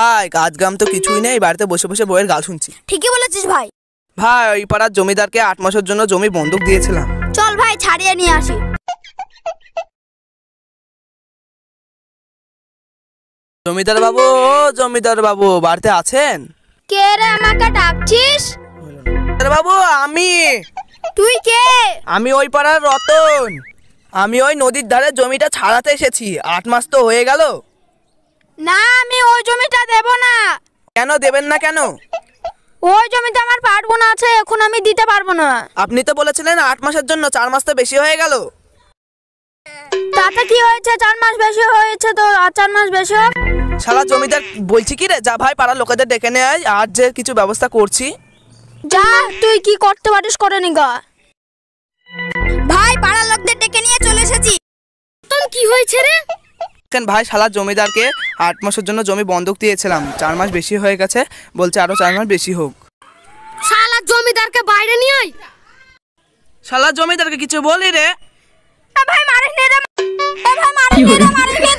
ভাই কাজ কাম তো কিছুই নেই, বাড়িতে বসে বসে বইয়ের গাল শুনছি। ঠিকই বলেছিস ভাই। ভাই ওই পাড়ার জমিদারকে 8 মাসের জন্য জমি বন্ধক দিয়েছিলাম। চল ভাই ছাড়িয়ে নিয়ে আসি। জমিদার বাবু, ও জমিদার বাবু বাড়িতে আছেন? কে রে আমাকে ডাকছিস? জমিদার বাবু আমি। তুই কে? আমি ওই পাড়ার রতন। আমি ওই নদীর ধারে জমিটা ছাড়াতে এসেছি। 8 মাস তো হয়ে গেল। না আমি ওই জমিটা দেব না। কেন দেবেন না কেন? ওই জমিতে আমার পারবো না আছে, এখন আমি দিতে পারবো না। আপনি তো বলেছিলেন 8 মাসের জন্য, 4 মাস তো বেশি হয়ে গেল। তাতে কি হয়েছে? 4 মাস বেশি হয়েছে তো আর 4 মাস বেশি হোক। শালা জমিদার বলছি কি রে, যা ভাই পাড়ার লোকেদের ডেকে নিয়ে আয়, আর যে কিছু ব্যবস্থা করছি। যা তুই কি করতে পারিস করে নিগা। ভাই পাড়ার লোকদের ডেকে নিয়ে চলে এসেছি। তোর কি হয়েছে রে? কেন ভাই, শালা জমিদারকে 8 মাসের জন্য জমি বন্ধক দিয়েছিলাম, 4 মাস বেশি হয়ে গেছে, বলছে আরো 4 মাস বেশি হোক। শালা জমিদারকে বাইরে নিয়ে আয়। শালা জমিদারকে কিছু বলি রে। ভাই মারিস নে রে, ভাই মারিস নে রে, মারিস নে।